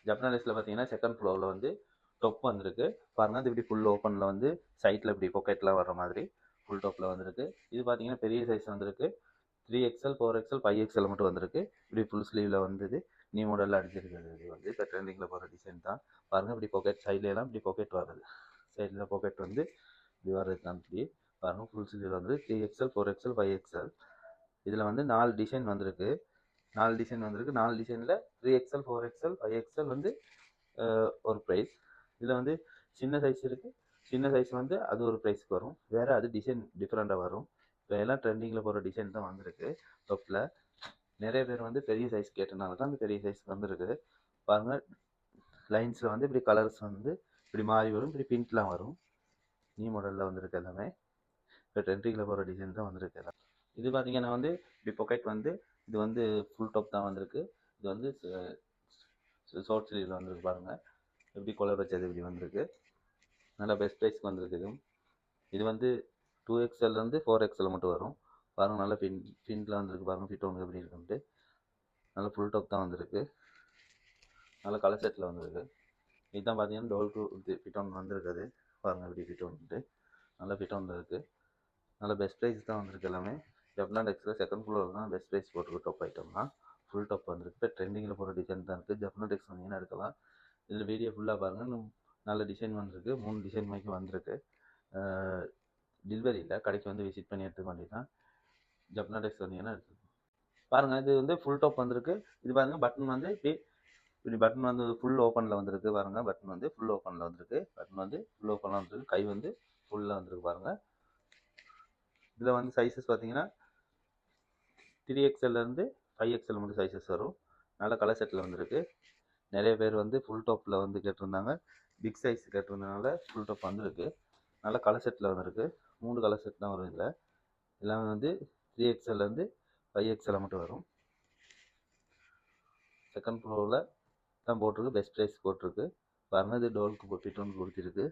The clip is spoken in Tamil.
ஜப்னா டெக்ஸில் பார்த்தீங்கன்னா செகண்ட் ஃப்ளோரில் வந்து டொப் வந்திருக்கு பாருங்கள். அது இப்படி ஃபுல் ஓப்பனில் வந்து சைட்டில் இப்படி பொக்கெட்லாம் வர மாதிரி ஃபுல் டொப்பில் வந்திருக்கு. இது பார்த்தீங்கன்னா பெரிய சைஸ் வந்திருக்கு. 3XL 4XL 5XL மட்டும் வந்திருக்கு. இப்படி ஃபுல் ஸ்லீவில் வந்தது நியூ மாடலில் அடிச்சிருக்கிறது. இது வந்து இப்போ ட்ரெண்டிங்கில் போகிற டிசைன் தான் பாருங்கள். இப்படி பொக்கெட் சைட்லாம் இப்படி பொக்கெட் வருது. சைடில் பொக்கெட் வந்து இப்படி வர்றது தான். இப்படி பாருங்கள் ஃபுல் ஸ்லீவ் வந்து 3XL 4XL 5XL. இதில் வந்து 4 டிசைன் வந்திருக்கு. 4 டிசைன் வந்திருக்கு. 4 டிசைனில் 3XL 4XL 5XL வந்து ஒரு ப்ரைஸ். இதில் வந்து சின்ன சைஸ் இருக்குது. சின்ன சைஸ் வந்து அது ஒரு ப்ரைஸ்க்கு வரும். வேறு அது டிசைன் டிஃப்ரெண்ட்டாக வரும். இப்போ எல்லாம் ட்ரெண்டிங்கில் போகிற டிசைன் தான் வந்திருக்கு. டொப்பில் நிறைய பேர் வந்து பெரிய சைஸ் கேட்டனால தான் அந்த பெரிய சைஸ் வந்திருக்கு. பாருங்கள் லைன்ஸில் வந்து இப்படி கலர்ஸ் வந்து இப்படி மாறி வரும். இப்படி பிங்க்லாம் வரும். நியூ மாடலில் வந்திருக்கு எல்லாமே. இப்போ ட்ரெண்டிங்கில் போகிற டிசைன் தான் வந்திருக்கு எல்லாம். இது பார்த்தீங்கன்னா வந்து இப்படி பொக்கெட் வந்து இது வந்து ஃபுல் டாப் தான் வந்திருக்கு. இது வந்து ஷார்ட் ஸ்லீவில் வந்திருக்கு பாருங்கள். எப்படி கொலர் வச்சது இப்படி வந்திருக்கு. நல்லா பெஸ்ட் ப்ரைஸ்க்கு வந்திருக்கு. இது வந்து 2XLலேருந்து 4XL மட்டும் வரும் பாருங்கள். நல்லா பின்ல வந்திருக்கு பாருங்கள். ஃபிட் ஒன்று எப்படி இருக்குன்ட்டு நல்லா ஃபுல் டாப் தான் வந்திருக்கு. நல்லா கலர் செட்டில் வந்திருக்கு. இதுதான் பார்த்தீங்கன்னா டோல்க்கு ஃபிட் ஒன்று வந்திருக்குது பாருங்கள். எப்படி ஃபிட் ஒன்றுட்டு நல்லா ஃபிட் ஒன்று இருக்குது. நல்லா பெஸ்ட் ப்ரைஸ் தான் வந்திருக்கு எல்லாமே. ஜப்னா டெக்ஸில் செகண்ட் ஃப்ளோர் தான் பெஸ்ட் ப்ரைஸ் போட்டிருக்கு. டாப் ஐட்டம்லாம் ஃபுல் டாப் வந்திருக்கு. இப்போ ட்ரெண்டிங்கில் போகிற டிசைன் தான் இருக்குது. ஜப்னா டெக்ஸ் வந்தீங்கன்னா எடுக்கலாம். இதில் வீடியோ ஃபுல்லாக பாருங்கள். நல்ல டிசைன் வந்திருக்கு. 3 டிசைன் மாதிரி வந்திருக்கு. டெலிவரி இல்லை, கடைக்கு வந்து விசிட் பண்ணி எடுத்துக்க வேண்டியதான். ஜப்னா டெக்ஸ் வந்தீங்கன்னா எடுத்து பாருங்கள். இது வந்து ஃபுல் டாப் வந்திருக்கு. இது பாருங்கள் பட்டன் வந்து இப்படி பட்டன் வந்து ஃபுல் ஓப்பனில் வந்திருக்கு பாருங்கள். பட்டன் வந்து ஃபுல் ஓப்பனில் வந்திருக்கு. பட்டன் வந்து ஃபுல் ஓப்பனில் வந்திருக்கு. கை வந்து ஃபுல்லாக வந்திருக்கு பாருங்கள். இதில் வந்து சைஸஸ் பார்த்தீங்கன்னா 3XLலேருந்து 5XL மட்டும் சைஸஸ் வரும். நல்ல கலர் செட்டில் வந்திருக்கு. நிறைய பேர் வந்து ஃபுல் டாப்பில் வந்து கேட்டிருந்தாங்க. பிக் சைஸ் கேட்டிருந்தனால ஃபுல் டாப் வந்திருக்கு. நல்ல கலர் செட்டில் வந்திருக்கு. 3 கலர் செட் தான் வரும். இதில் எல்லாமே வந்து 3XLலேருந்து 5XL மட்டும் வரும். செகண்ட் ஃப்ளோரில் தான் போட்டிருக்கு. பெஸ்ட் ப்ரைஸ் போட்டிருக்கு பாருங்கள். இது டோலுக்கு ஃபிட் ஒன்று கொடுத்துருக்கு.